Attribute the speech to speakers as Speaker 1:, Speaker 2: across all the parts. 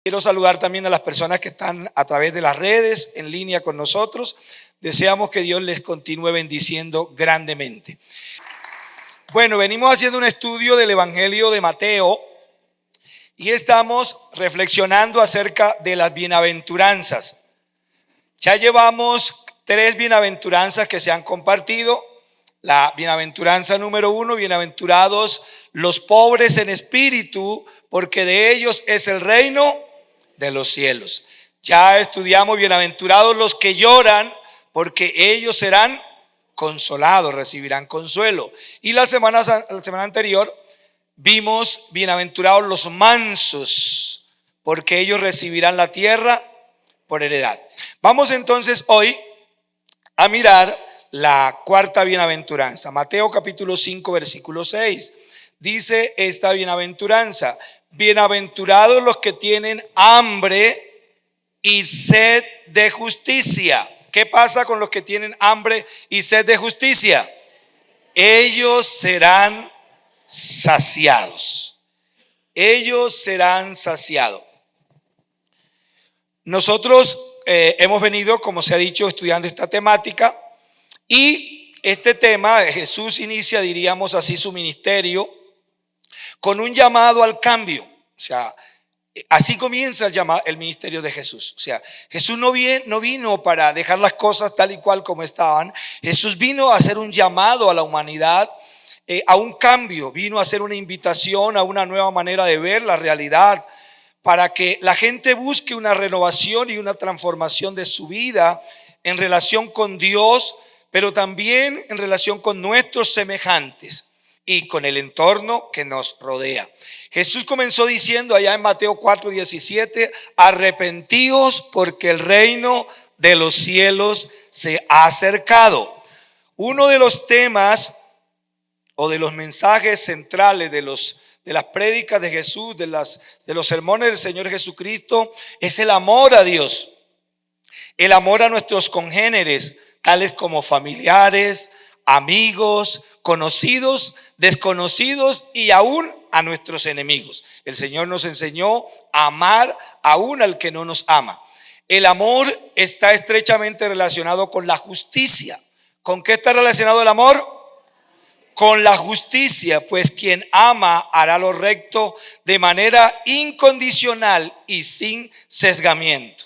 Speaker 1: Quiero saludar también a las personas que están a través de las redes en línea con nosotros. Deseamos que Dios les continúe bendiciendo grandemente. Bueno, venimos haciendo un estudio del Evangelio de Mateo y estamos reflexionando acerca de las bienaventuranzas. Ya llevamos 3 bienaventuranzas que se han compartido. La bienaventuranza número 1, bienaventurados los pobres en espíritu, porque de ellos es el reino de los cielos. Ya estudiamos bienaventurados los que lloran, porque ellos serán consolados, recibirán consuelo. Y la semana anterior vimos bienaventurados los mansos, porque ellos recibirán la tierra por heredad. Vamos entonces hoy a mirar la cuarta bienaventuranza. Mateo capítulo 5 versículo 6. Dice esta bienaventuranza: bienaventurados los que tienen hambre y sed de justicia. ¿Qué pasa con los que tienen hambre y sed de justicia? Ellos serán saciados. Ellos serán saciados. Nosotros hemos venido, como se ha dicho, estudiando esta temática, y este tema, Jesús inicia, diríamos así, su ministerio con un llamado al cambio. O sea, así comienza el ministerio de Jesús. O sea, Jesús no vino para dejar las cosas tal y cual como estaban. Jesús vino a hacer un llamado a la humanidad, a un cambio. Vino a hacer una invitación a una nueva manera de ver la realidad, para que la gente busque una renovación y una transformación de su vida en relación con Dios, pero también en relación con nuestros semejantes y con el entorno que nos rodea. Jesús comenzó diciendo allá en Mateo 4:17: arrepentíos porque el reino de los cielos se ha acercado. Uno de los temas o de los mensajes centrales de las prédicas de Jesús, de los sermones del Señor Jesucristo, es el amor a Dios, el amor a nuestros congéneres, tales como familiares, amigos, conocidos, desconocidos y aún a nuestros enemigos. El Señor nos enseñó a amar aún al que no nos ama. El amor está estrechamente relacionado con la justicia. ¿Con qué está relacionado el amor? Con la justicia, pues quien ama hará lo recto de manera incondicional y sin sesgamiento.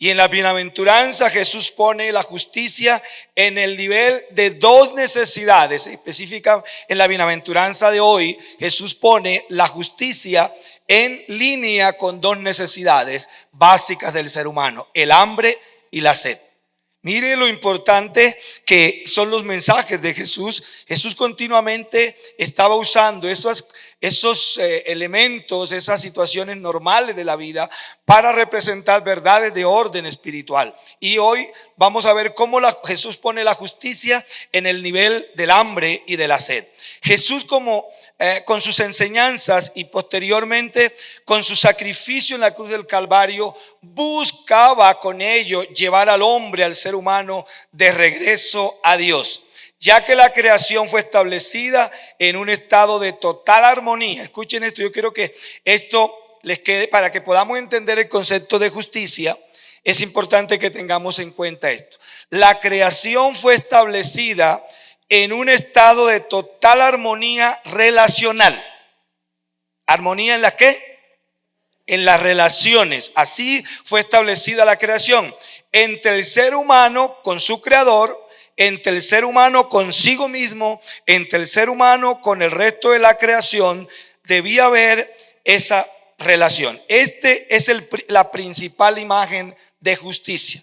Speaker 1: Y en la bienaventuranza Jesús pone la justicia en el nivel de 2 necesidades. Específica en la bienaventuranza de hoy, Jesús pone la justicia en línea con 2 necesidades básicas del ser humano: el hambre y la sed. Mire lo importante que son los mensajes de Jesús. Jesús continuamente estaba usando esos elementos, esas situaciones normales de la vida para representar verdades de orden espiritual. Y hoy vamos a ver cómo Jesús pone la justicia en el nivel del hambre y de la sed. Jesús, con sus enseñanzas y posteriormente con su sacrificio en la cruz del Calvario, buscaba con ello llevar al hombre, al ser humano, de regreso a Dios, ya que la creación fue establecida en un estado de total armonía. Escuchen esto, yo quiero que esto les quede para que podamos entender el concepto de justicia. Es importante que tengamos en cuenta esto. La creación fue establecida en un estado de total armonía relacional. ¿Armonía en la qué? En las relaciones. Así fue establecida la creación, entre el ser humano con su creador, entre el ser humano consigo mismo, entre el ser humano con el resto de la creación. Debía haber esa relación. Este es la principal imagen de justicia.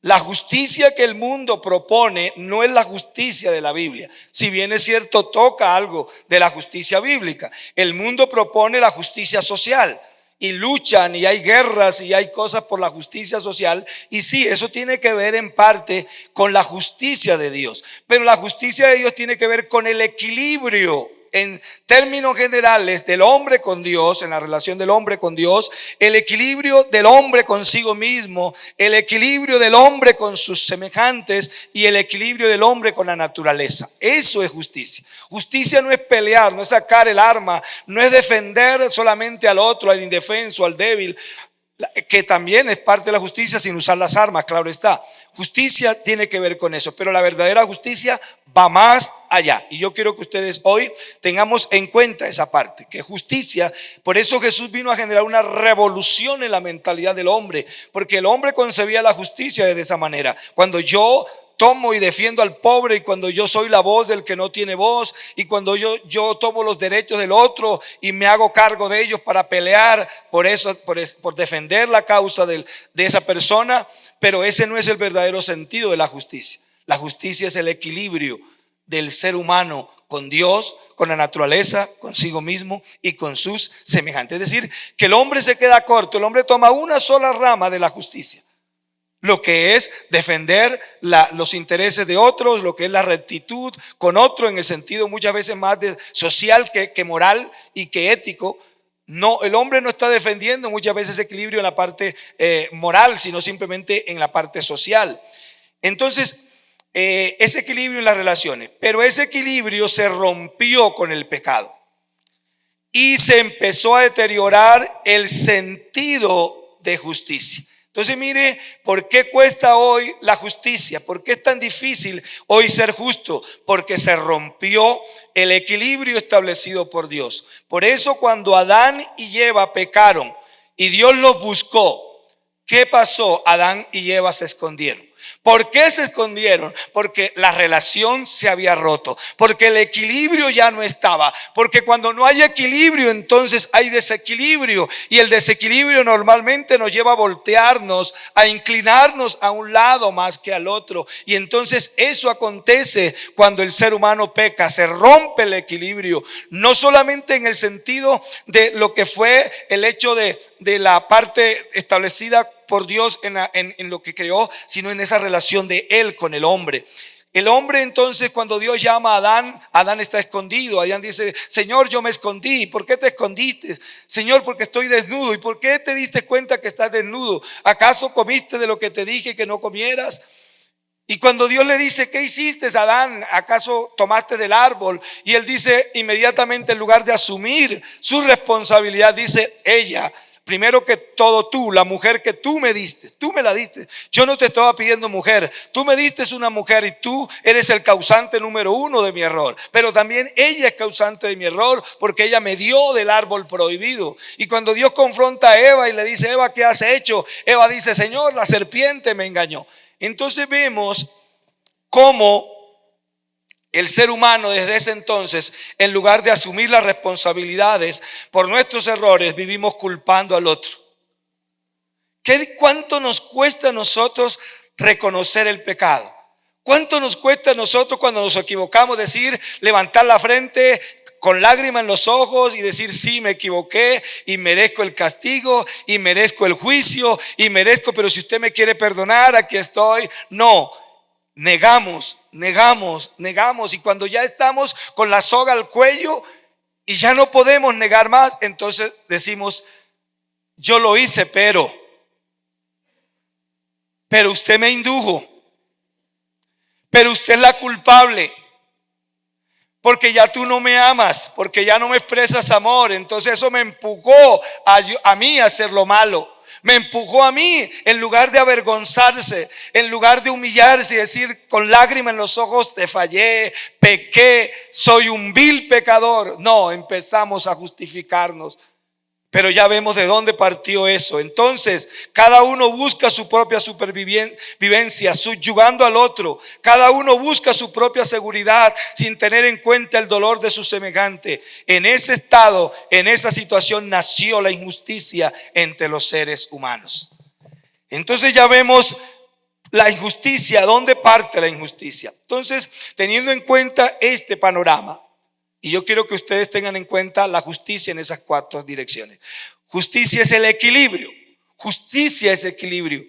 Speaker 1: La justicia que el mundo propone no es la justicia de la Biblia. Si bien es cierto, toca algo de la justicia bíblica. El mundo propone la justicia social y luchan y hay guerras y hay cosas por la justicia social. Y sí, eso tiene que ver en parte con la justicia de Dios. Pero la justicia de Dios tiene que ver con el equilibrio, en términos generales, del hombre con Dios, en la relación del hombre con Dios, el equilibrio del hombre consigo mismo, el equilibrio del hombre con sus semejantes y el equilibrio del hombre con la naturaleza. Eso es justicia. Justicia no es pelear, no es sacar el arma, no es defender solamente al otro, al indefenso, al débil. que también es parte de la justicia sin usar las armas, claro está. Justicia tiene que ver con eso, pero la verdadera justicia va más allá. Y yo quiero que ustedes hoy tengamos en cuenta esa parte, que justicia, por eso Jesús vino a generar una revolución en la mentalidad del hombre, porque el hombre concebía la justicia de esa manera. Cuando yo tomo y defiendo al pobre, y cuando yo soy la voz del que no tiene voz, y cuando yo tomo los derechos del otro y me hago cargo de ellos para pelear por eso, por defender la causa de esa persona. Pero ese no es el verdadero sentido de la justicia. La justicia es el equilibrio del ser humano con Dios, con la naturaleza, consigo mismo y con sus semejantes. Es decir, que el hombre se queda corto, el hombre toma una sola rama de la justicia, lo que es defender los intereses de otros, lo que es la rectitud con otro, en el sentido muchas veces más social que moral y que ético. No, el hombre no está defendiendo muchas veces ese equilibrio en la parte moral, sino simplemente en la parte social. Entonces, ese equilibrio en las relaciones, pero ese equilibrio se rompió con el pecado y se empezó a deteriorar el sentido de justicia. Entonces mire, ¿por qué cuesta hoy la justicia? ¿Por qué es tan difícil hoy ser justo? Porque se rompió el equilibrio establecido por Dios. Por eso cuando Adán y Eva pecaron y Dios los buscó, ¿qué pasó? Adán y Eva se escondieron. ¿Por qué se escondieron? Porque la relación se había roto, porque el equilibrio ya no estaba, porque cuando no hay equilibrio entonces hay desequilibrio, y el desequilibrio normalmente nos lleva a voltearnos, a inclinarnos a un lado más que al otro, y entonces eso acontece cuando el ser humano peca, se rompe el equilibrio, no solamente en el sentido de lo que fue el hecho de la parte establecida por Dios en lo que creó, sino en esa relación de Él con el hombre. El hombre entonces, cuando Dios llama a Adán, Adán está escondido. Adán dice: Señor, yo me escondí. ¿Por qué te escondiste? Señor, porque estoy desnudo. ¿Y por qué te diste cuenta que estás desnudo? ¿Acaso comiste de lo que te dije que no comieras? Y cuando Dios le dice: ¿qué hiciste, Adán? ¿Acaso tomaste del árbol? Y él dice inmediatamente, en lugar de asumir su responsabilidad, dice: ella. Primero que todo tú, la mujer que tú me diste, tú me la diste. Yo no te estaba pidiendo mujer, tú me diste una mujer y tú eres el causante número uno de mi error. Pero también ella es causante de mi error porque ella me dio del árbol prohibido. Y cuando Dios confronta a Eva y le dice: Eva, ¿qué has hecho? Eva dice: Señor, la serpiente me engañó. Entonces vemos cómo el ser humano desde ese entonces, en lugar de asumir las responsabilidades por nuestros errores, vivimos culpando al otro. ¿Cuánto nos cuesta a nosotros reconocer el pecado? ¿Cuánto nos cuesta a nosotros cuando nos equivocamos decir, levantar la frente con lágrimas en los ojos y decir: sí, me equivoqué y merezco el castigo y merezco el juicio y merezco, pero si usted me quiere perdonar, aquí estoy? No. Negamos, y cuando ya estamos con la soga al cuello y ya no podemos negar más, entonces decimos: yo lo hice, pero usted me indujo, pero usted es la culpable, porque ya tú no me amas, porque ya no me expresas amor. Entonces eso me empujó a mí a hacer lo malo. Me empujó a mí, en lugar de avergonzarse, en lugar de humillarse y decir con lágrimas en los ojos: te fallé, pequé, soy un vil pecador. No, empezamos a justificarnos. Pero ya vemos de dónde partió eso. Entonces, cada uno busca su propia supervivencia, subyugando al otro. Cada uno busca su propia seguridad sin tener en cuenta el dolor de su semejante. En ese estado, en esa situación, nació la injusticia entre los seres humanos. Entonces ya vemos la injusticia, ¿dónde parte la injusticia? Entonces, teniendo en cuenta este panorama, y yo quiero que ustedes tengan en cuenta la justicia en esas cuatro direcciones. Justicia es el equilibrio. Justicia es equilibrio.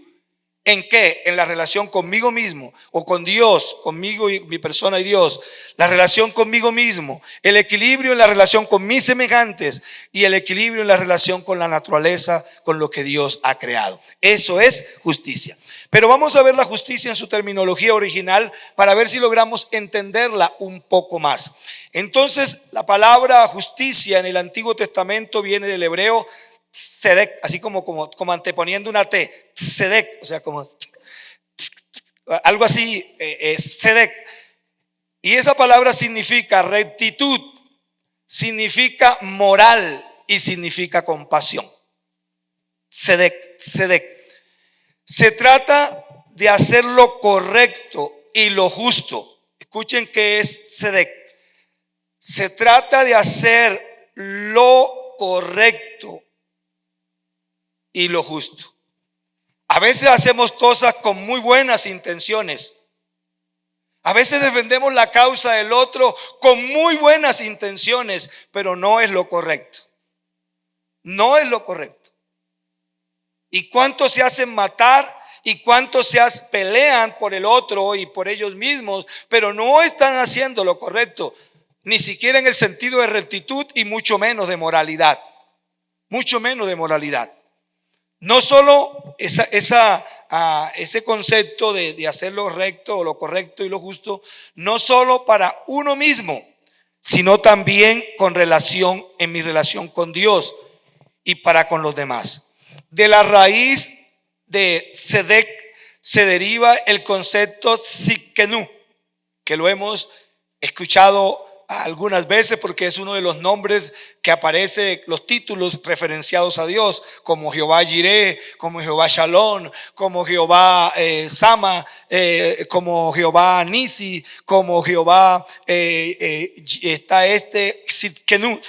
Speaker 1: ¿En qué? En la relación conmigo mismo o con Dios, conmigo y mi persona y Dios. La relación conmigo mismo. El equilibrio en la relación con mis semejantes y el equilibrio en la relación con la naturaleza, con lo que Dios ha creado. Eso es justicia. Pero vamos a ver la justicia en su terminología original para ver si logramos entenderla un poco más. Entonces, la palabra justicia en el Antiguo Testamento viene del hebreo tzedek, así como anteponiendo una T, tzedek, o sea, como algo así, tzedek. Y esa palabra significa rectitud, significa moral y significa compasión. Tzedek, tzedek. Se trata de hacer lo correcto y lo justo. Escuchen qué es tzedek. Se trata de hacer lo correcto y lo justo. A veces hacemos cosas con muy buenas intenciones. A veces defendemos la causa del otro con muy buenas intenciones, pero no es lo correcto. No es lo correcto. ¿Y cuántos se hacen matar? ¿Y cuántos pelean por el otro y por ellos mismos? Pero no están haciendo lo correcto, ni siquiera en el sentido de rectitud y mucho menos de moralidad. Mucho menos de moralidad. No solo ese concepto de hacer lo recto o lo correcto y lo justo, no solo para uno mismo, sino también en mi relación con Dios y para con los demás. De la raíz de tzedek se deriva el concepto tzidkenu, que lo hemos escuchado algunas veces porque es uno de los nombres que aparece, los títulos referenciados a Dios, como Jehová Jireh, como Jehová Shalom, como Jehová Sama, como Jehová Nisi, como Jehová está Tzidkenu,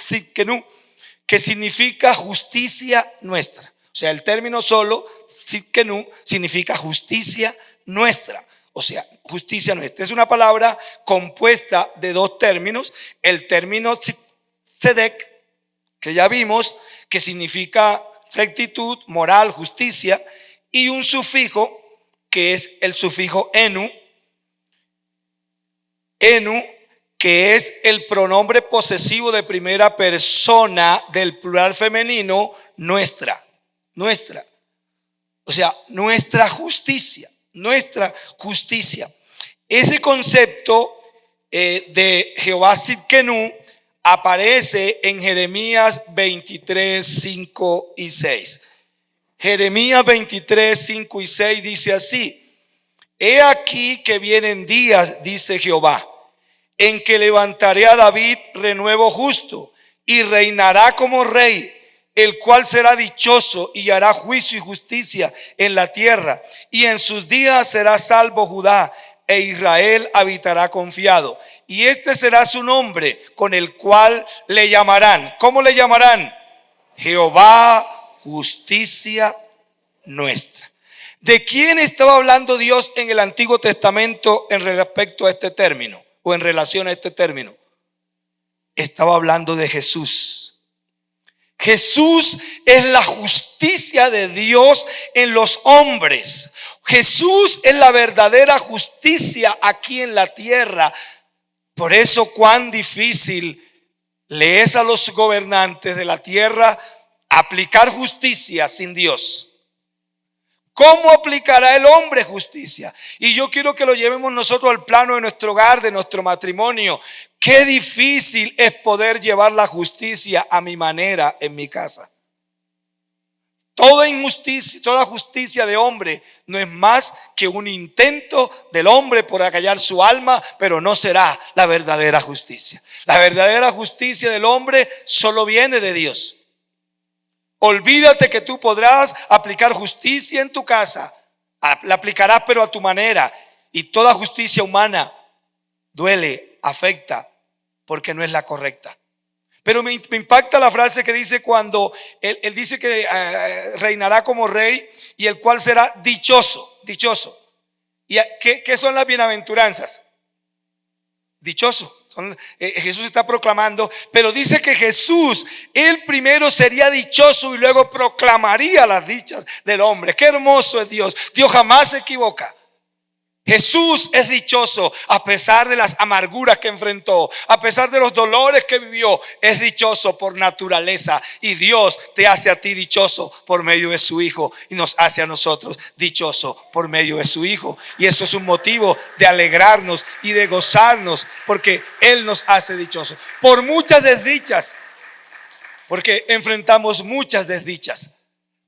Speaker 1: que significa justicia nuestra. O sea, el término solo Tzidkenu significa justicia nuestra. O sea, justicia nuestra. Es una palabra compuesta de dos términos. El término tzedek, que ya vimos, que significa rectitud, moral, justicia, y un sufijo, que es el sufijo enu, que es el pronombre posesivo de primera persona del plural femenino, nuestra. O sea, nuestra justicia. Ese concepto de Jehová Tzidkenu aparece en Jeremías 23, 5 y 6. Jeremías 23, 5 y 6 dice así: he aquí que vienen días, dice Jehová, en que levantaré a David renuevo justo y reinará como rey, el cual será dichoso y hará juicio y justicia en la tierra. Y en sus días será salvo Judá, e Israel habitará confiado. Y este será su nombre, con el cual le llamarán. ¿Cómo le llamarán? Jehová, justicia nuestra. ¿De quién estaba hablando Dios en el Antiguo Testamento en respecto a este término o en relación a este término? Estaba hablando de Jesús. Jesús es la justicia de Dios en los hombres. Jesús es la verdadera justicia aquí en la tierra. Por eso cuán difícil le es a los gobernantes de la tierra aplicar justicia sin Dios. ¿Cómo aplicará el hombre justicia? Y yo quiero que lo llevemos nosotros al plano de nuestro hogar, de nuestro matrimonio. Qué difícil es poder llevar la justicia a mi manera en mi casa. Toda injusticia, toda justicia de hombre no es más que un intento del hombre por acallar su alma, pero no será la verdadera justicia. La verdadera justicia del hombre solo viene de Dios. Olvídate que tú podrás aplicar justicia en tu casa. La aplicarás pero a tu manera. Y toda justicia humana duele, afecta, porque no es la correcta. Pero me impacta la frase que dice cuando él dice que reinará como rey y el cual será dichoso. ¿Y qué son las bienaventuranzas? Dichoso. Jesús está proclamando, pero dice que Jesús, él primero sería dichoso y luego proclamaría las dichas del hombre. Qué hermoso es Dios. Dios jamás se equivoca. Jesús es dichoso a pesar de las amarguras que enfrentó, a pesar de los dolores que vivió. Es dichoso por naturaleza, y Dios te hace a ti dichoso por medio de su Hijo y nos hace a nosotros dichoso por medio de su Hijo. Y eso es un motivo de alegrarnos y de gozarnos, porque Él nos hace dichosos por muchas desdichas, porque enfrentamos muchas desdichas.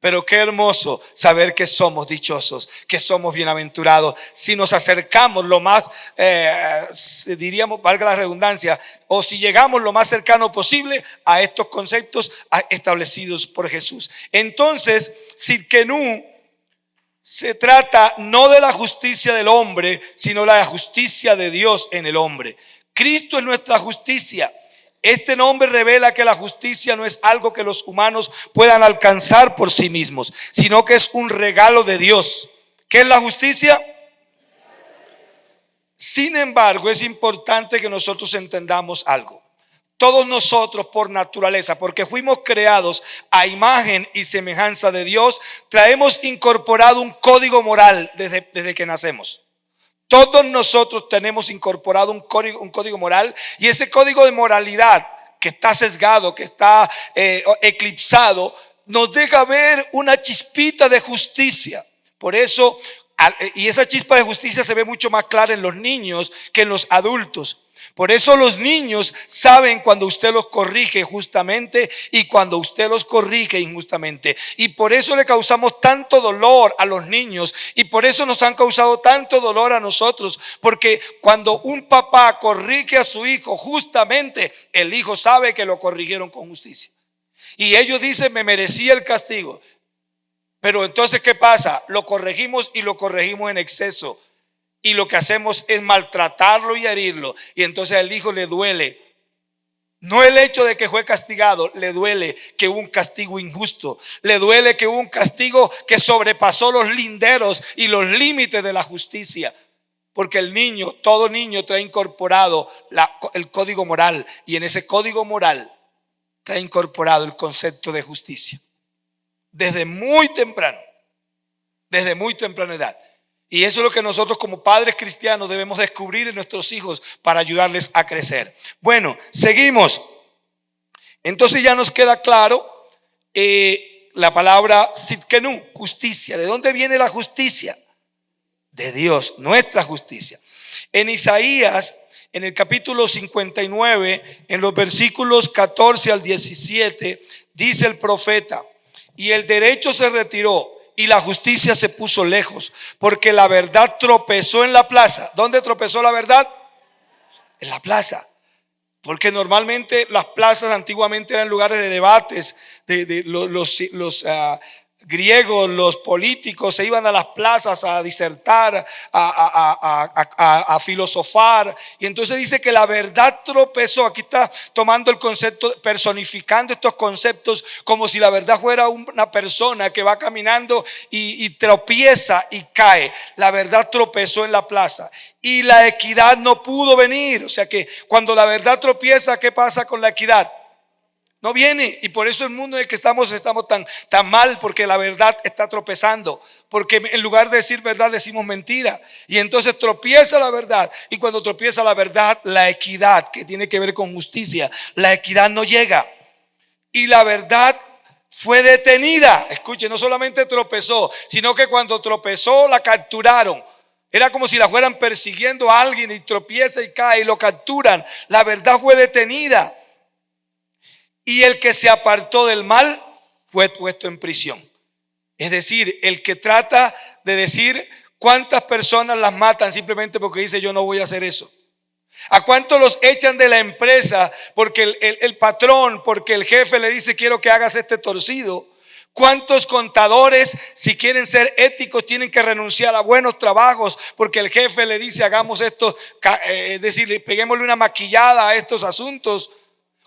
Speaker 1: Pero qué hermoso saber que somos dichosos, que somos bienaventurados. Si nos acercamos lo más, diríamos, valga la redundancia, o si llegamos lo más cercano posible a estos conceptos establecidos por Jesús. Entonces, Sidkenu se trata no de la justicia del hombre, sino la justicia de Dios en el hombre. Cristo es nuestra justicia. Este nombre revela que la justicia no es algo que los humanos puedan alcanzar por sí mismos, sino que es un regalo de Dios. ¿Qué es la justicia? Sin embargo, es importante que nosotros entendamos algo. Todos nosotros por naturaleza, porque fuimos creados a imagen y semejanza de Dios, traemos incorporado un código moral desde que nacemos. Todos nosotros tenemos incorporado un código moral, y ese código de moralidad que está sesgado, que está eclipsado, nos deja ver una chispita de justicia. Por eso, y esa chispa de justicia se ve mucho más clara en los niños que en los adultos. Por eso los niños saben cuando usted los corrige justamente y cuando usted los corrige injustamente. Y por eso le causamos tanto dolor a los niños, y por eso nos han causado tanto dolor a nosotros. Porque cuando un papá corrige a su hijo justamente, el hijo sabe que lo corrigieron con justicia. Y ellos dicen, me merecía el castigo. Pero entonces, ¿qué pasa? Lo corregimos, y lo corregimos en exceso. Y lo que hacemos es maltratarlo y herirlo. Y entonces al hijo le duele. No el hecho de que fue castigado, le duele que hubo un castigo injusto. Le duele que hubo un castigo que sobrepasó los linderos y los límites de la justicia. Porque el niño, todo niño trae incorporado el código moral. Y en ese código moral trae incorporado el concepto de justicia. Desde muy temprano. Desde muy temprana edad. Y eso es lo que nosotros como padres cristianos debemos descubrir en nuestros hijos para ayudarles a crecer. Bueno, seguimos. Entonces ya nos queda claro la palabra Sidkenu, justicia. ¿De dónde viene la justicia? De Dios, nuestra justicia. En Isaías, en el capítulo 59, en los versículos 14 al 17, dice el profeta: y el derecho se retiró y la justicia se puso lejos, porque la verdad tropezó en la plaza. ¿Dónde tropezó la verdad? En la plaza. Porque normalmente las plazas antiguamente eran lugares de debates. Los griegos, los políticos se iban a las plazas a disertar, a filosofar. Y entonces dice que la verdad tropezó. Aquí está tomando el concepto, personificando estos conceptos como si la verdad fuera una persona que va caminando y tropieza y cae. La verdad tropezó en la plaza y la equidad no pudo venir. O sea que cuando la verdad tropieza, ¿qué pasa con la equidad? No viene. Y por eso el mundo en el que estamos tan mal, porque la verdad está tropezando. Porque en lugar de decir verdad decimos mentira. Y entonces tropieza la verdad. Y cuando tropieza la verdad, la equidad, que tiene que ver con justicia, la equidad no llega. Y la verdad fue detenida. Escuche, no solamente tropezó, sino que cuando tropezó la capturaron. Era como si la fueran persiguiendo a alguien y tropieza y cae y lo capturan. La verdad fue detenida. Y el que se apartó del mal fue puesto en prisión. Es decir, el que trata de decir cuántas personas las matan simplemente porque dice yo no voy a hacer eso. ¿A cuántos los echan de la empresa porque el patrón, porque el jefe le dice quiero que hagas este torcido? ¿Cuántos contadores, si quieren ser éticos, tienen que renunciar a buenos trabajos porque el jefe le dice hagamos esto, es decir, peguémosle una maquillada a estos asuntos?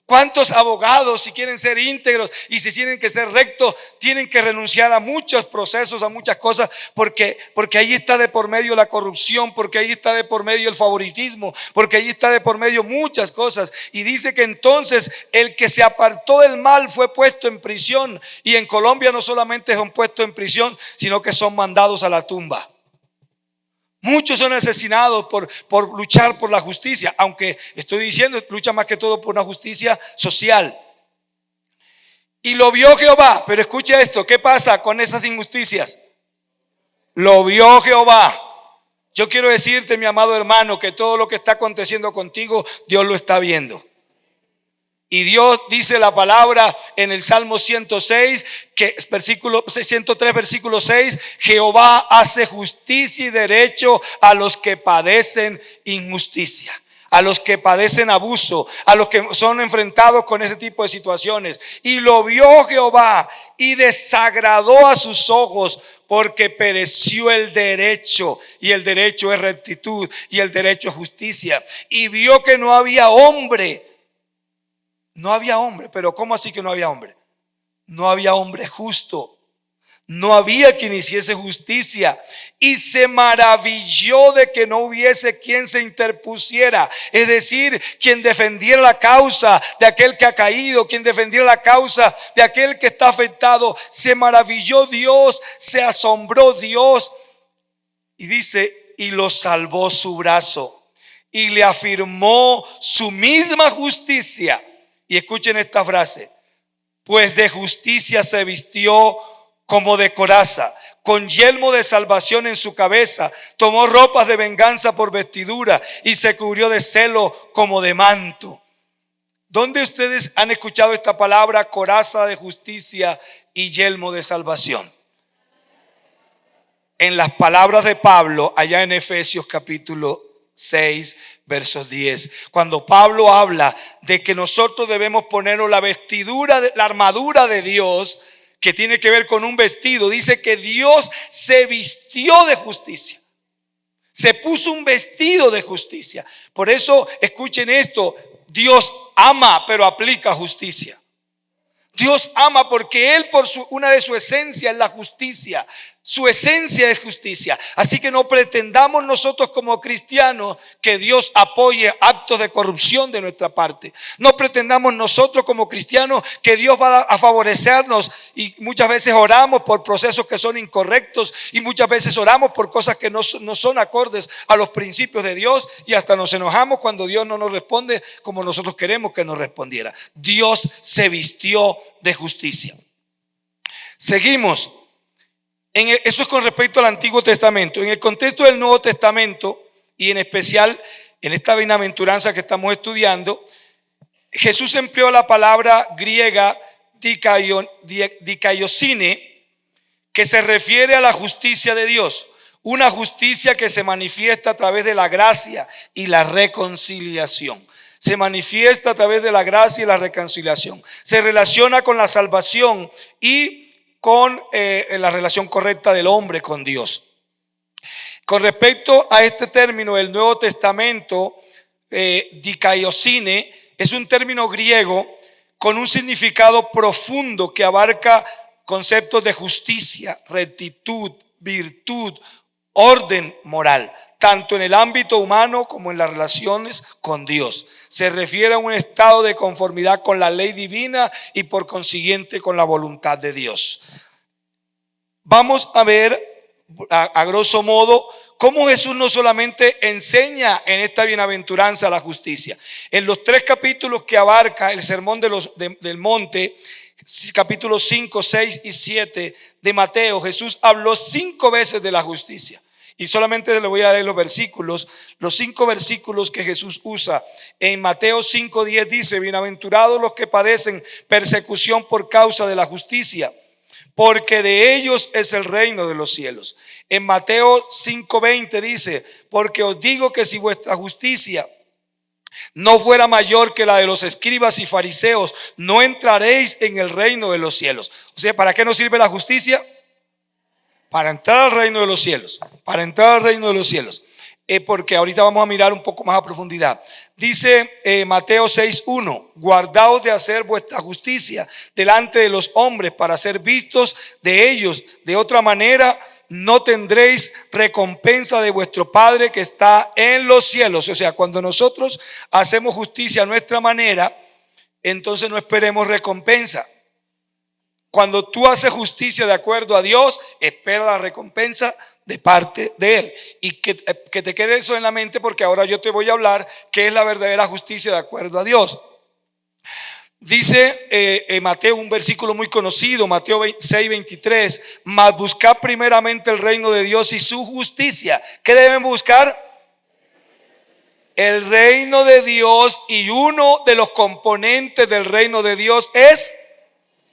Speaker 1: ¿Cuántos abogados, si quieren ser íntegros y si tienen que ser rectos, tienen que renunciar a muchos procesos, a muchas cosas, porque ahí está de por medio la corrupción, porque ahí está de por medio el favoritismo, porque ahí está de por medio muchas cosas? Y dice que entonces el que se apartó del mal fue puesto en prisión. Y en Colombia no solamente son puestos en prisión, sino que son mandados a la tumba. Muchos son asesinados por luchar por la justicia, aunque estoy diciendo lucha más que todo por una justicia social. Y lo vio Jehová, pero escucha esto, ¿qué pasa con esas injusticias? Lo vio Jehová. Yo quiero decirte, mi amado hermano, que todo lo que está aconteciendo contigo, Dios lo está viendo. Y Dios dice la palabra en el Salmo 106, que versículo 103, versículo 6, Jehová hace justicia y derecho a los que padecen injusticia, a los que padecen abuso, a los que son enfrentados con ese tipo de situaciones. Y lo vio Jehová y desagradó a sus ojos, porque pereció el derecho, y el derecho es rectitud, y el derecho es justicia. Y vio que no había hombre. No había hombre, pero ¿cómo así que no había hombre? No había hombre justo. No había quien hiciese justicia, y se maravilló de que no hubiese quien se interpusiera, es decir, quien defendiera la causa de aquel que ha caído, quien defendiera la causa de aquel que está afectado. Se maravilló Dios, se asombró Dios, y dice, y lo salvó su brazo, y le afirmó su misma justicia. Y escuchen esta frase: pues de justicia se vistió como de coraza, con yelmo de salvación en su cabeza, tomó ropas de venganza por vestidura y se cubrió de celo como de manto. ¿Dónde ustedes han escuchado esta palabra, coraza de justicia y yelmo de salvación? En las palabras de Pablo allá en Efesios capítulo 6, versos 10, cuando Pablo habla de que nosotros debemos ponernos la vestidura, la armadura de Dios, que tiene que ver con un vestido. Dice que Dios se vistió de justicia, se puso un vestido de justicia. Por eso, escuchen esto, Dios ama, pero aplica justicia. Dios ama porque Él, una de su esencia es la justicia. Su esencia es justicia. Así que no pretendamos nosotros como cristianos que Dios apoye actos de corrupción de nuestra parte. No pretendamos nosotros como cristianos que Dios va a favorecernos, y muchas veces oramos por procesos que son incorrectos, y muchas veces oramos por cosas que no son acordes a los principios de Dios, y hasta nos enojamos cuando Dios no nos responde como nosotros queremos que nos respondiera. Dios se vistió de justicia. Seguimos. Eso es con respecto al Antiguo Testamento. En el contexto del Nuevo Testamento, y en especial en esta bienaventuranza que estamos estudiando, Jesús empleó la palabra griega dikaiosine, que se refiere a la justicia de Dios, una justicia que se manifiesta a través de la gracia y la reconciliación. Se manifiesta a través de la gracia y la reconciliación. Se relaciona con la salvación y con la relación correcta del hombre con Dios. Con respecto a este término, el Nuevo Testamento, dikaiosine, es un término griego con un significado profundo que abarca conceptos de justicia, rectitud, virtud, orden moral, tanto en el ámbito humano como en las relaciones con Dios. Se refiere a un estado de conformidad con la ley divina y por consiguiente con la voluntad de Dios. Vamos a ver a grosso modo cómo Jesús no solamente enseña en esta bienaventuranza la justicia. En los 3 capítulos que abarca el sermón del monte, capítulos 5, 6 y 7 de Mateo, Jesús habló 5 veces de la justicia. Y solamente le voy a leer los 5 versículos que Jesús usa. En Mateo 5:10 dice: bienaventurados los que padecen persecución por causa de la justicia, porque de ellos es el reino de los cielos. En Mateo 5:20 dice: porque os digo que si vuestra justicia no fuera mayor que la de los escribas y fariseos, no entraréis en el reino de los cielos. O sea, ¿para qué nos sirve la justicia? Para entrar al reino de los cielos. Para entrar al reino de los cielos. Porque ahorita vamos a mirar un poco más a profundidad. Dice Mateo 6:1: guardaos de hacer vuestra justicia delante de los hombres para ser vistos de ellos. De otra manera no tendréis recompensa de vuestro Padre que está en los cielos. O sea, cuando nosotros hacemos justicia a nuestra manera, entonces no esperemos recompensa. Cuando tú haces justicia de acuerdo a Dios, espera la recompensa de parte de Él. Y que te quede eso en la mente, porque ahora yo te voy a hablar qué es la verdadera justicia de acuerdo a Dios. Dice Mateo, un versículo muy conocido, Mateo 6:23: mas buscad primeramente el reino de Dios y su justicia. ¿Qué debemos buscar? El reino de Dios, y uno de los componentes del reino de Dios es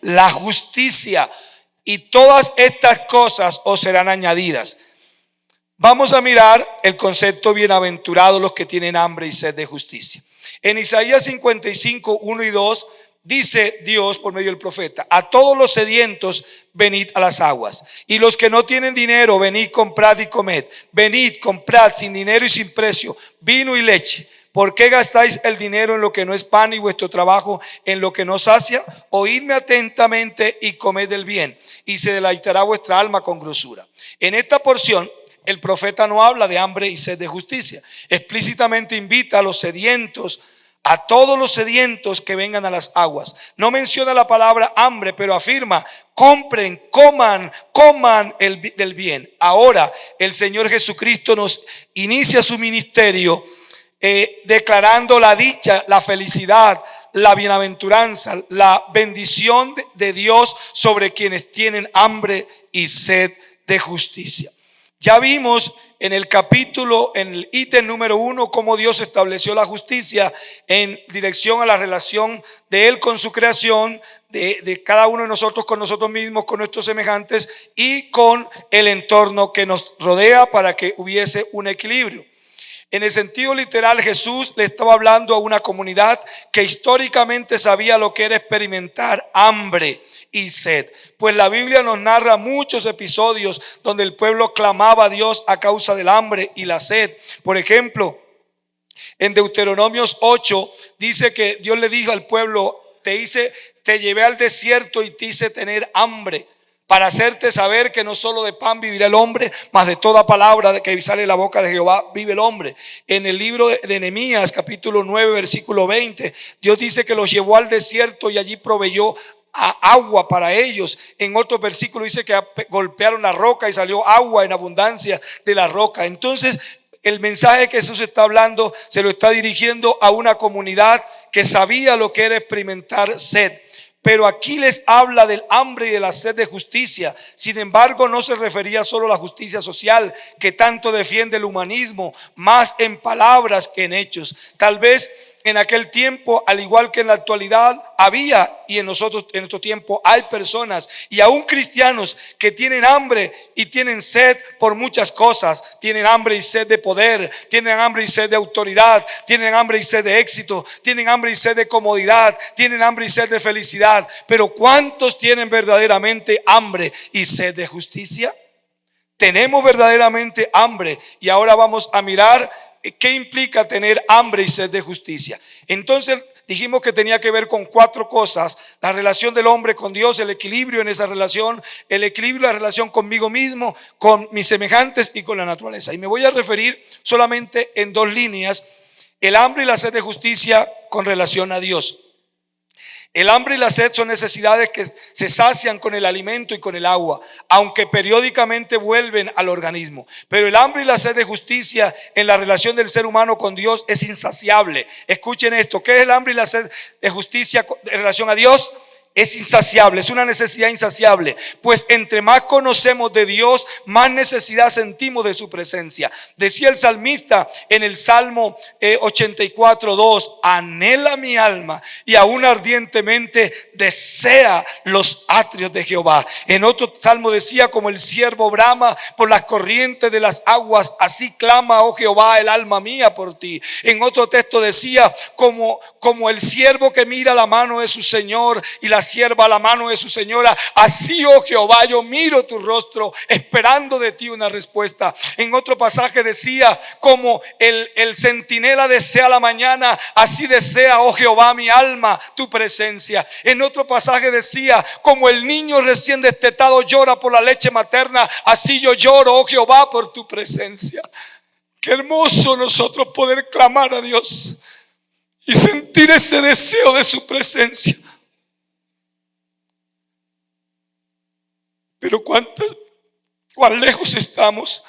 Speaker 1: la justicia. Y todas estas cosas os serán añadidas. Vamos a mirar el concepto bienaventurados los que tienen hambre y sed de justicia. En Isaías 55, 1 y 2 dice Dios por medio del profeta: a todos los sedientos venid a las aguas, y los que no tienen dinero, venid, comprad y comed. Venid, comprad sin dinero y sin precio vino y leche. ¿Por qué gastáis el dinero en lo que no es pan y vuestro trabajo en lo que no sacia? Oídme atentamente y comed el bien, y se deleitará vuestra alma con grosura. En esta porción el profeta no habla de hambre y sed de justicia. Explícitamente invita a los sedientos, a todos los sedientos, que vengan a las aguas. No menciona la palabra hambre, pero afirma: compren, coman del bien. Ahora el Señor Jesucristo nos inicia su ministerio declarando la dicha, la felicidad, la bienaventuranza, la bendición de Dios sobre quienes tienen hambre y sed de justicia. Ya vimos en el capítulo, en el ítem número 1, cómo Dios estableció la justicia en dirección a la relación de Él con su creación, de cada uno de nosotros con nosotros mismos, con nuestros semejantes y con el entorno que nos rodea, para que hubiese un equilibrio. En el sentido literal, Jesús le estaba hablando a una comunidad que históricamente sabía lo que era experimentar hambre y sed. Pues la Biblia nos narra muchos episodios donde el pueblo clamaba a Dios a causa del hambre y la sed. Por ejemplo, en Deuteronomios 8 dice que Dios le dijo al pueblo: te llevé al desierto y te hice tener hambre, para hacerte saber que no solo de pan vivirá el hombre, mas de toda palabra que sale de la boca de Jehová vive el hombre. En el libro de Nehemías, capítulo 9, versículo 20, Dios dice que los llevó al desierto y allí proveyó agua para ellos. En otro versículo dice que golpearon la roca y salió agua en abundancia de la roca. Entonces, el mensaje que Jesús está hablando se lo está dirigiendo a una comunidad que sabía lo que era experimentar sed. Pero aquí les habla del hambre y de la sed de justicia. Sin embargo, no se refería solo a la justicia social que tanto defiende el humanismo, más en palabras que en hechos. Tal vez en aquel tiempo, al igual que en la actualidad, había, y en nosotros en nuestro tiempo hay personas y aún cristianos que tienen hambre y tienen sed por muchas cosas. Tienen hambre y sed de poder, tienen hambre y sed de autoridad, tienen hambre y sed de éxito, tienen hambre y sed de comodidad, tienen hambre y sed de felicidad. Pero ¿cuántos tienen verdaderamente hambre y sed de justicia? Tenemos verdaderamente hambre, y ahora vamos a mirar ¿qué implica tener hambre y sed de justicia? Entonces dijimos que tenía que ver con 4 cosas: la relación del hombre con Dios, el equilibrio en esa relación, el equilibrio de la relación conmigo mismo, con mis semejantes y con la naturaleza. Y me voy a referir solamente en 2 líneas: el hambre y la sed de justicia con relación a Dios. El hambre y la sed son necesidades que se sacian con el alimento y con el agua, aunque periódicamente vuelven al organismo. Pero el hambre y la sed de justicia en la relación del ser humano con Dios es insaciable. Escuchen esto: ¿qué es el hambre y la sed de justicia en relación a Dios? Es insaciable, es una necesidad insaciable. Pues entre más conocemos de Dios, más necesidad sentimos de su presencia. Decía el salmista en el Salmo 84:2: anhela mi alma y aún ardientemente desea los atrios de Jehová. En otro salmo decía: como el ciervo brama por las corrientes de las aguas, así clama, oh Jehová, el alma mía por ti. En otro texto decía: como el siervo que mira la mano de su Señor y la sierva a la mano de su señora, así, oh Jehová, yo miro tu rostro esperando de ti una respuesta. En otro pasaje decía: como el centinela desea la mañana, así desea, oh Jehová, mi alma tu presencia. En otro pasaje decía: como el niño recién destetado llora por la leche materna, así yo lloro, oh Jehová, por tu presencia. Qué hermoso nosotros poder clamar a Dios y sentir ese deseo de su presencia. Pero cuán lejos estamos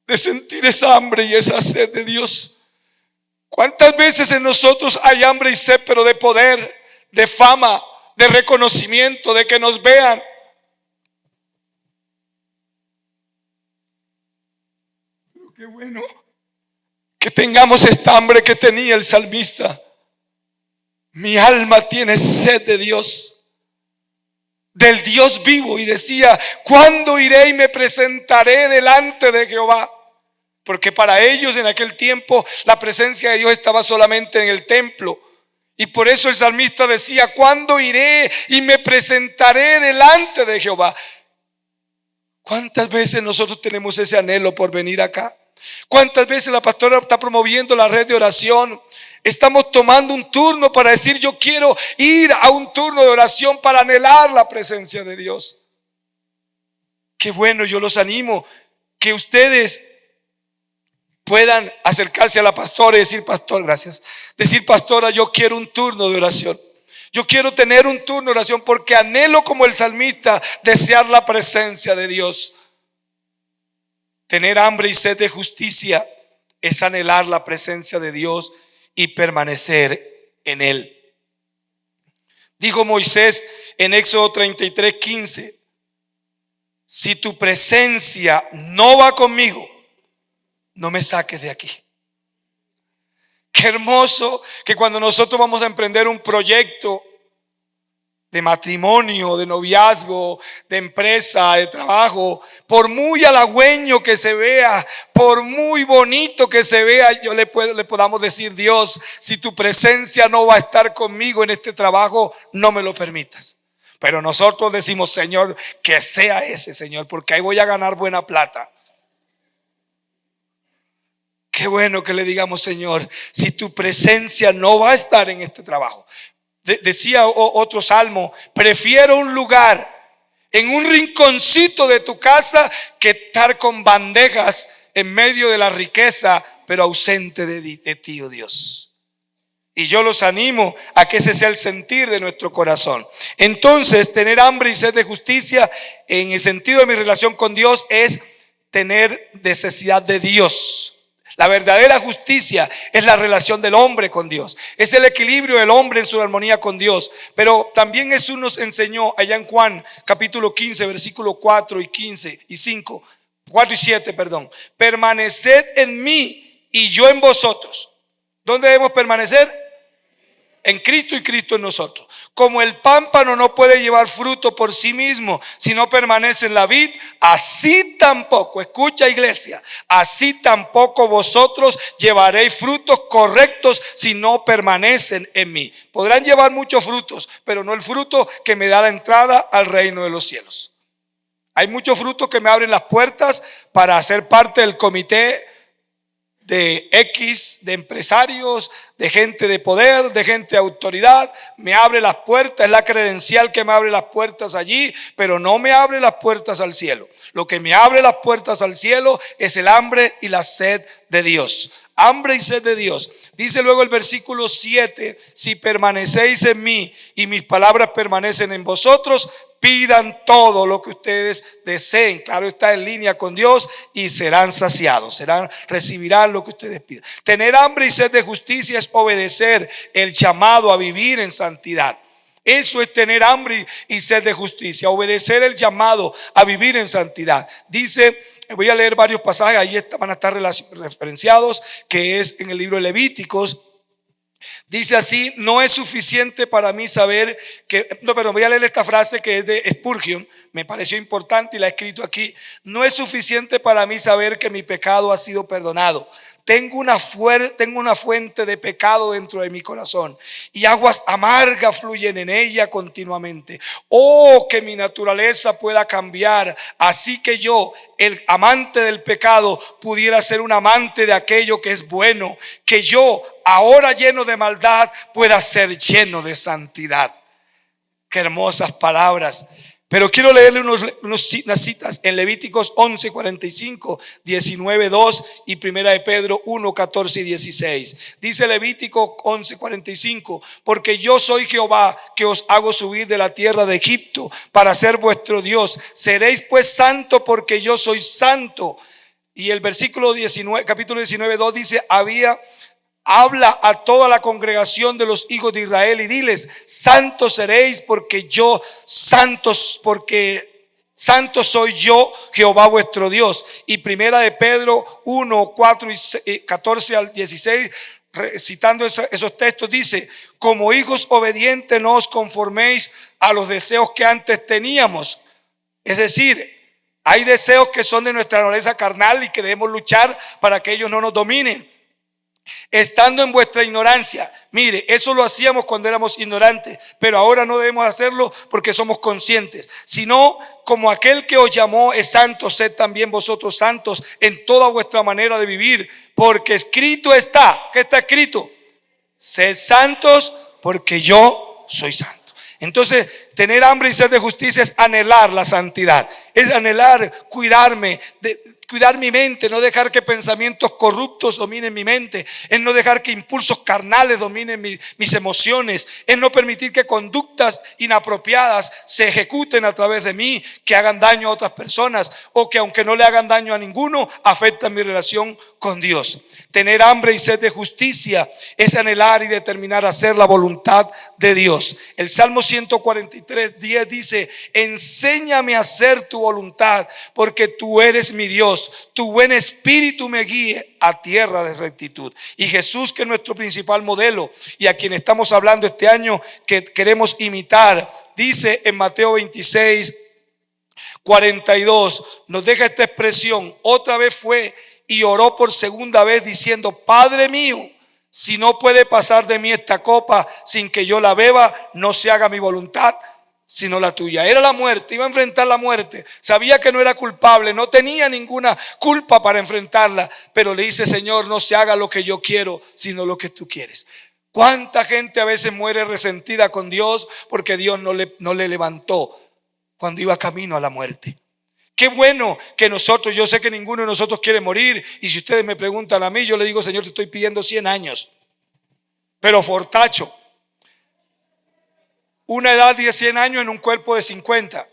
Speaker 1: de sentir esa hambre y esa sed de Dios. Cuántas veces en nosotros hay hambre y sed, pero de poder, de fama, de reconocimiento, de que nos vean. Pero qué bueno Que tengamos esta hambre que tenía el salmista. Mi alma tiene sed de Dios, del Dios vivo. Y decía: ¿cuándo iré y me presentaré delante de Jehová? Porque para ellos en aquel tiempo la presencia de Dios estaba solamente en el templo. Y por eso el salmista decía: ¿cuándo iré y me presentaré delante de Jehová? ¿Cuántas veces nosotros tenemos ese anhelo por venir acá? ¿Cuántas veces la pastora está promoviendo la red de oración? Estamos tomando un turno para decir: yo quiero ir a un turno de oración para anhelar la presencia de Dios. Qué bueno, yo los animo que ustedes puedan acercarse a la pastora y decir: pastor, gracias. Decir: pastora, yo quiero un turno de oración. Yo quiero tener un turno de oración porque anhelo, como el salmista, desear la presencia de Dios. Tener hambre y sed de justicia es anhelar la presencia de Dios y permanecer en Él. Dijo Moisés en Éxodo 33:15: si tu presencia no va conmigo, no me saques de aquí. Qué hermoso que cuando nosotros vamos a emprender un proyecto de matrimonio, de noviazgo, de empresa, de trabajo, por muy halagüeño que se vea, por muy bonito que se vea, le podamos decir: Dios, si tu presencia no va a estar conmigo en este trabajo, no me lo permitas. Pero nosotros decimos: Señor, que sea ese, Señor, porque ahí voy a ganar buena plata. Qué bueno que le digamos: Señor, si tu presencia no va a estar en este trabajo. Decía otro salmo: prefiero un lugar en un rinconcito de tu casa que estar con bandejas en medio de la riqueza, pero ausente de ti, oh Dios. Y yo los animo a que ese sea el sentir de nuestro corazón. Entonces, tener hambre y sed de justicia, en el sentido de mi relación con Dios, es tener necesidad de Dios. La verdadera justicia es la relación del hombre con Dios. Es el equilibrio del hombre en su armonía con Dios. Pero también Jesús nos enseñó allá en Juan capítulo 15, versículo 4 y 15 y 5, 4 y 7, perdón. Permaneced en mí y yo en vosotros. ¿Dónde debemos permanecer? En Cristo y Cristo en nosotros. Como el pámpano no puede llevar fruto por sí mismo si no permanece en la vid, así tampoco, escucha, iglesia, así tampoco vosotros llevaréis frutos correctos si no permanecen en mí. Podrán llevar muchos frutos, pero no el fruto que me da la entrada al reino de los cielos. Hay muchos frutos que me abren las puertas para ser parte del comité de X, de empresarios, de gente de poder, de gente de autoridad. Me abre las puertas, es la credencial que me abre las puertas allí, pero no me abre las puertas al cielo. Lo que me abre las puertas al cielo es el hambre y la sed de Dios. Hambre y sed de Dios. Dice luego el versículo 7: si permanecéis en mí y mis palabras permanecen en vosotros, pidan todo lo que ustedes deseen. Claro, está en línea con Dios, y serán saciados, recibirán lo que ustedes pidan. Tener hambre y sed de justicia es obedecer el llamado a vivir en santidad. Eso es tener hambre y sed de justicia, obedecer el llamado a vivir en santidad. Dice, voy a leer varios pasajes, ahí van a estar referenciados, que es en el libro de Levíticos. Dice así: no es suficiente para mí saber que, voy a leer esta frase que es de Spurgeon, me pareció importante y la he escrito aquí. No es suficiente para mí saber que mi pecado ha sido perdonado. Tengo una fuente de pecado dentro de mi corazón y aguas amargas fluyen en ella continuamente. Oh, que mi naturaleza pueda cambiar, así que yo, el amante del pecado, pudiera ser un amante de aquello que es bueno. Que yo, ahora lleno de maldad, pueda ser lleno de santidad. Qué hermosas palabras. Pero quiero leerle unas citas en Levíticos 11, 45, 19, 2 y Primera de Pedro 1, 14 y 16. Dice Levítico 11, 45: porque yo soy Jehová, que os hago subir de la tierra de Egipto para ser vuestro Dios. Seréis pues santo, porque yo soy santo. Y el versículo 19, capítulo 19, 2 dice: habla a toda la congregación de los hijos de Israel y diles: santos seréis, porque Santo soy yo, Jehová vuestro Dios. Y primera de Pedro 1, 4 y 14 al 16, citando esos textos, dice: como hijos obedientes no os conforméis a los deseos que antes teníamos. Es decir, hay deseos que son de nuestra naturaleza carnal y que debemos luchar para que ellos no nos dominen. Estando en vuestra ignorancia. Mire, eso lo hacíamos cuando éramos ignorantes, pero ahora no debemos hacerlo porque somos conscientes. Sino como aquel que os llamó es santo, sed también vosotros santos en toda vuestra manera de vivir, porque escrito está. ¿Qué está escrito? Sed santos porque yo soy santo. Entonces, tener hambre y sed de justicia es anhelar la santidad, es anhelar cuidarme, cuidar mi mente, no dejar que pensamientos corruptos dominen mi mente, es no dejar que impulsos carnales dominen mis emociones, es no permitir que conductas inapropiadas se ejecuten a través de mí, que hagan daño a otras personas o que, aunque no le hagan daño a ninguno, afectan mi relación con Dios. Tener hambre y sed de justicia es anhelar y determinar hacer la voluntad de Dios. El Salmo 143, 10 dice: enséñame a hacer tu voluntad, porque tú eres mi Dios. Tu buen espíritu me guíe a tierra de rectitud. Y Jesús, que es nuestro principal modelo y a quien estamos hablando este año, que queremos imitar, dice en Mateo 26, 42, nos deja esta expresión: otra vez fue y oró por segunda vez diciendo: Padre mío, si no puede pasar de mí esta copa sin que yo la beba, no se haga mi voluntad sino la tuya. Era la muerte, iba a enfrentar la muerte, sabía que no era culpable, no tenía ninguna culpa para enfrentarla, pero le dice: Señor, no se haga lo que yo quiero sino lo que tú quieres. ¿Cuánta gente a veces muere resentida con Dios porque Dios no le levantó cuando iba camino a la muerte? Qué bueno que nosotros, yo sé que ninguno de nosotros quiere morir, y si ustedes me preguntan a mí, yo le digo: Señor, te estoy pidiendo 100 años, pero fortacho. Una edad de 100 años en un cuerpo de 50.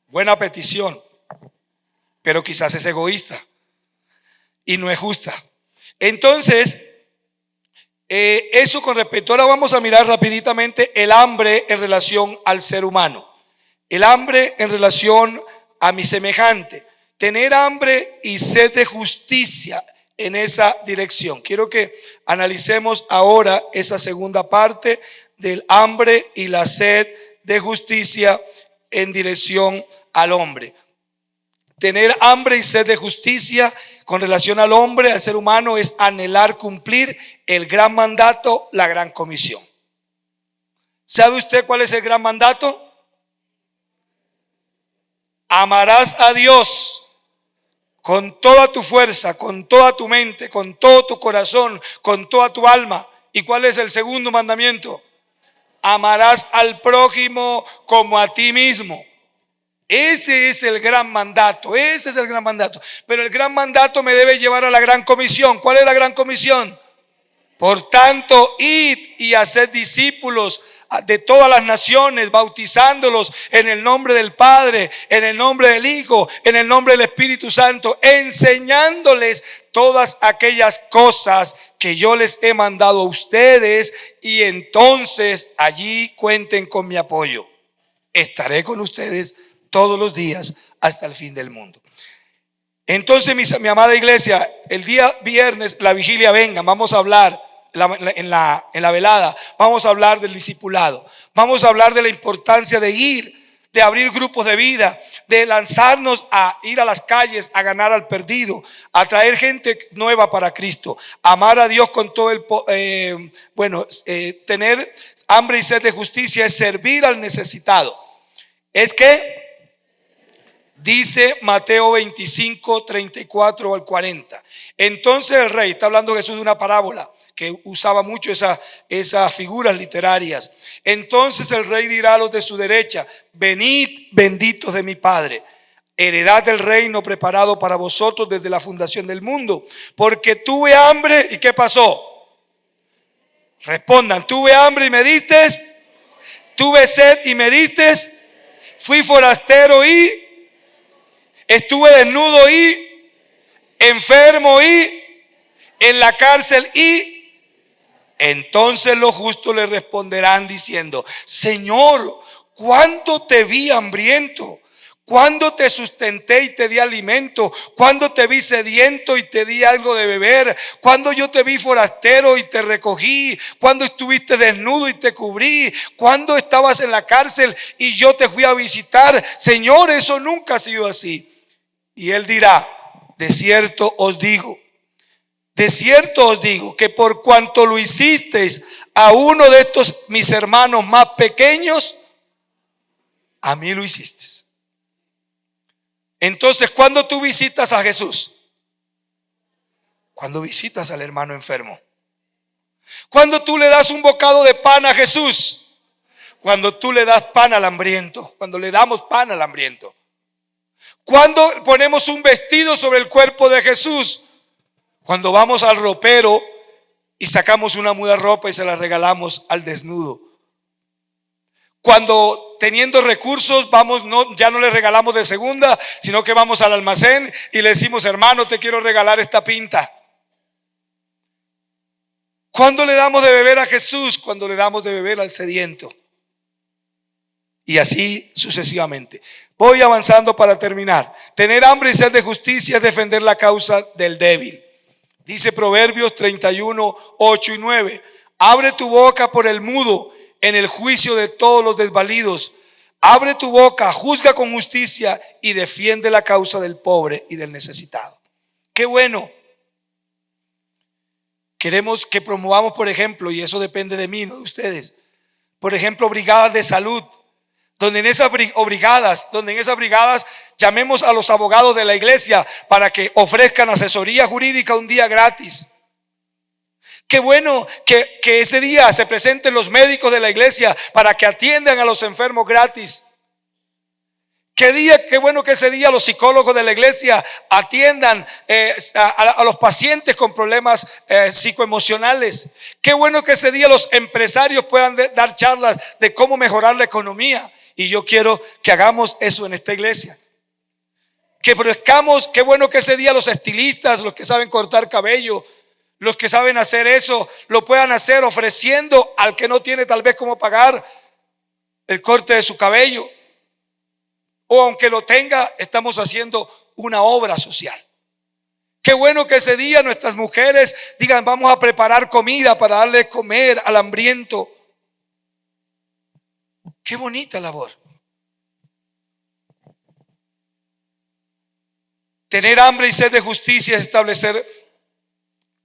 Speaker 1: Buena petición, pero quizás es egoísta y no es justa. Entonces, eso con respecto. Ahora vamos a mirar rapiditamente el hambre en relación al ser humano. El hambre en relación a mi semejante. Tener hambre y sed de justicia en esa dirección. Quiero que analicemos ahora esa segunda parte del hambre y la sed de justicia en dirección al hombre. Tener hambre y sed de justicia con relación al hombre, al ser humano, es anhelar cumplir el gran mandato, la gran comisión. ¿Sabe usted cuál es el gran mandato? Amarás a Dios con toda tu fuerza, con toda tu mente, con todo tu corazón, con toda tu alma. ¿Y cuál es el segundo mandamiento? Amarás al prójimo como a ti mismo. Ese es el gran mandato, ese es el gran mandato. Pero el gran mandato me debe llevar a la gran comisión. ¿Cuál es la gran comisión? Por tanto, id y haced discípulos de todas las naciones, bautizándolos en el nombre del Padre, en el nombre del Hijo, en el nombre del Espíritu Santo, enseñándoles todas aquellas cosas que yo les he mandado a ustedes, y entonces allí cuenten con mi apoyo. Estaré con ustedes todos los días hasta el fin del mundo. Entonces, mi amada iglesia, el día viernes, la vigilia, venga, vamos a hablar en la velada, vamos a hablar del discipulado, vamos a hablar de la importancia de ir, de abrir grupos de vida, de lanzarnos a ir a las calles, a ganar al perdido, a traer gente nueva para Cristo, amar a Dios con todo el tener hambre y sed de justicia es servir al necesitado. Es que dice Mateo 25, 34 al 40. Entonces el rey, está hablando Jesús de una parábola que usaba mucho esas figuras literarias. Entonces el rey dirá a los de su derecha: venid, benditos de mi Padre, heredad del reino preparado para vosotros desde la fundación del mundo. Porque tuve hambre, ¿y qué pasó? Respondan: tuve hambre y me diste, tuve sed y me diste, fui forastero y estuve desnudo y enfermo y en la cárcel y... Entonces los justos le responderán diciendo: Señor, ¿Cuándo te vi hambriento? ¿Cuándo te sustenté y te di alimento? ¿Cuándo te vi sediento y te di algo de beber? ¿Cuándo yo te vi forastero y te recogí? ¿Cuándo estuviste desnudo y te cubrí? ¿Cuándo estabas en la cárcel y yo te fui a visitar? Señor, eso nunca ha sido así. Y él dirá, de cierto os digo, que por cuanto lo hicisteis a uno de estos mis hermanos más pequeños, a mí lo hiciste. Entonces, ¿cuándo tú visitas a Jesús? Cuando visitas al hermano enfermo. Cuando tú le das un bocado de pan a Jesús. Cuando tú le das pan al hambriento. Cuando le damos pan al hambriento. Cuando ponemos un vestido sobre el cuerpo de Jesús. Cuando vamos al ropero y sacamos una muda de ropa y se la regalamos al desnudo. Cuando teniendo recursos vamos, ya no le regalamos de segunda, sino que vamos al almacén y le decimos, hermano, te quiero regalar esta pinta. ¿Cuándo le damos de beber a Jesús? Cuando le damos de beber al sediento. Y así sucesivamente. Voy avanzando para terminar. Tener hambre y sed de justicia es defender la causa del débil. Dice Proverbios 31, 8 y 9. Abre tu boca por el mudo en el juicio de todos los desvalidos. Abre tu boca, juzga con justicia y defiende la causa del pobre y del necesitado. Qué bueno. Queremos que promovamos, por ejemplo, y eso depende de mí, no de ustedes, por ejemplo, brigadas de salud, donde en esas brigadas llamemos a los abogados de la iglesia para que ofrezcan asesoría jurídica un día gratis. Qué bueno que ese día se presenten los médicos de la iglesia para que atiendan a los enfermos gratis. Qué bueno que ese día los psicólogos de la iglesia atiendan a los pacientes con problemas psicoemocionales. Qué bueno que ese día los empresarios puedan dar charlas de cómo mejorar la economía. Y yo quiero que hagamos eso en esta iglesia. Qué bueno que ese día los estilistas, los que saben cortar cabello, los que saben hacer eso, lo puedan hacer ofreciendo al que no tiene tal vez cómo pagar el corte de su cabello. O aunque lo tenga, estamos haciendo una obra social. Qué bueno que ese día nuestras mujeres digan, vamos a preparar comida para darle de comer al hambriento. Qué bonita labor. Tener hambre y sed de justicia es establecer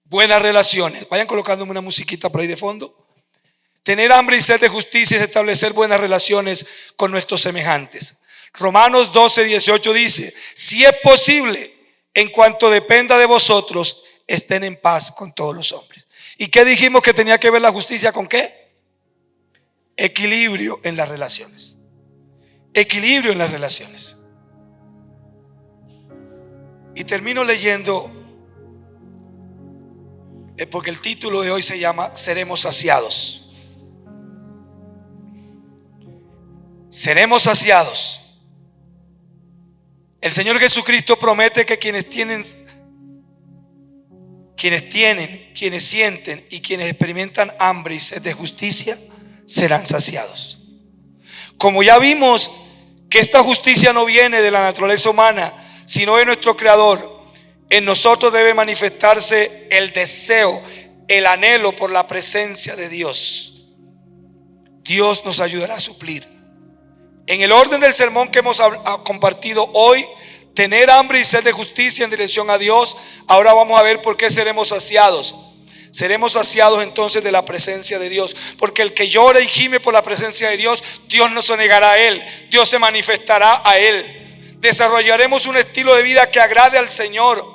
Speaker 1: buenas relaciones. Vayan colocándome una musiquita por ahí de fondo. Tener hambre y sed de justicia es establecer buenas relaciones con nuestros semejantes. Romanos 12, 18 dice, si es posible, en cuanto dependa de vosotros, estén en paz con todos los hombres. ¿Y qué dijimos que tenía que ver la justicia con qué? Equilibrio en las relaciones. Equilibrio en las relaciones. Y termino leyendo, porque el título de hoy se llama Seremos saciados. Seremos saciados. El Señor Jesucristo promete que quienes sienten y quienes experimentan hambre y sed de justicia serán saciados. Como ya vimos que esta justicia no viene de la naturaleza humana, sino de nuestro Creador, en nosotros debe manifestarse el deseo, el anhelo por la presencia de Dios. Dios nos ayudará a suplir. En el orden del sermón que hemos compartido hoy, tener hambre y sed de justicia en dirección a Dios. Ahora vamos a ver por qué seremos saciados. Seremos saciados entonces de la presencia de Dios, porque el que llora y gime por la presencia de Dios, Dios no se negará a él, Dios se manifestará a él. Desarrollaremos un estilo de vida que agrade al Señor,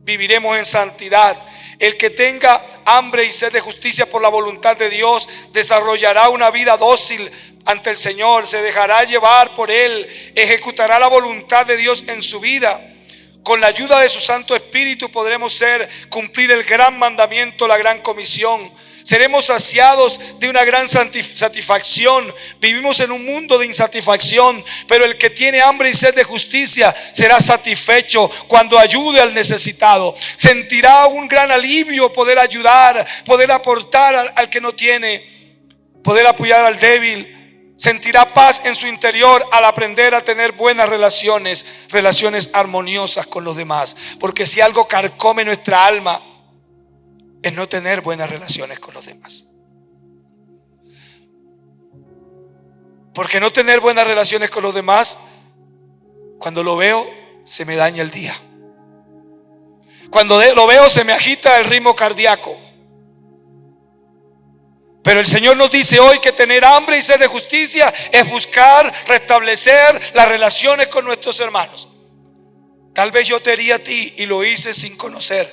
Speaker 1: viviremos en santidad. El que tenga hambre y sed de justicia por la voluntad de Dios desarrollará una vida dócil ante el Señor, se dejará llevar por Él, ejecutará la voluntad de Dios en su vida. Con la ayuda de su Santo Espíritu podremos cumplir el gran mandamiento, la gran comisión. Seremos saciados de una gran satisfacción. Vivimos en un mundo de insatisfacción, pero el que tiene hambre y sed de justicia será satisfecho cuando ayude al necesitado. Sentirá un gran alivio poder ayudar, poder aportar al que no tiene, poder apoyar al débil. sentirá paz en su interior al aprender a tener buenas relaciones armoniosas con los demás. Porque si algo carcome nuestra alma, es no tener buenas relaciones con los demás. Porque no tener buenas relaciones con los demás, cuando lo veo, se me daña el día. Cuando lo veo, se me agita el ritmo cardíaco. Pero el Señor nos dice hoy que tener hambre y sed de justicia es buscar restablecer las relaciones con nuestros hermanos. Tal vez yo te herí a ti y lo hice sin conocer,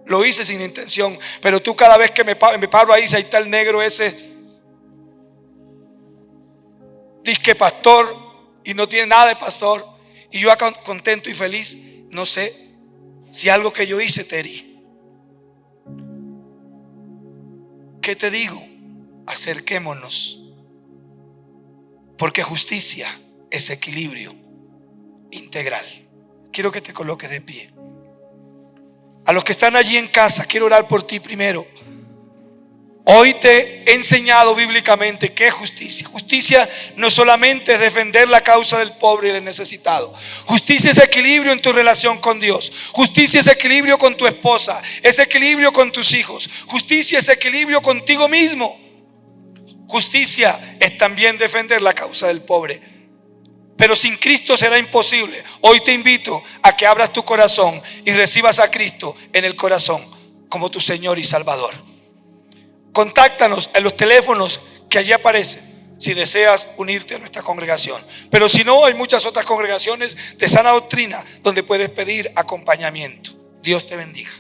Speaker 1: lo hice sin intención, pero tú cada vez que me paro ahí, si ahí está el negro ese, disque pastor y no tiene nada de pastor, y yo acá contento y feliz, no sé si algo que yo hice te herí. ¿Qué te digo? Acerquémonos, porque justicia es equilibrio integral. Quiero que te coloques de pie. A los que están allí en casa, quiero orar por ti primero. Hoy te he enseñado bíblicamente qué es justicia. Justicia no solamente es defender la causa del pobre y del necesitado. Justicia es equilibrio en tu relación con Dios. Justicia es equilibrio con tu esposa. Es equilibrio con tus hijos. Justicia es equilibrio contigo mismo. Justicia es también defender la causa del pobre. Pero sin Cristo será imposible. Hoy te invito a que abras tu corazón y recibas a Cristo en el corazón como tu Señor y Salvador. Contáctanos en los teléfonos que allí aparecen si deseas unirte a nuestra congregación. Pero si no, hay muchas otras congregaciones de sana doctrina donde puedes pedir acompañamiento. Dios te bendiga.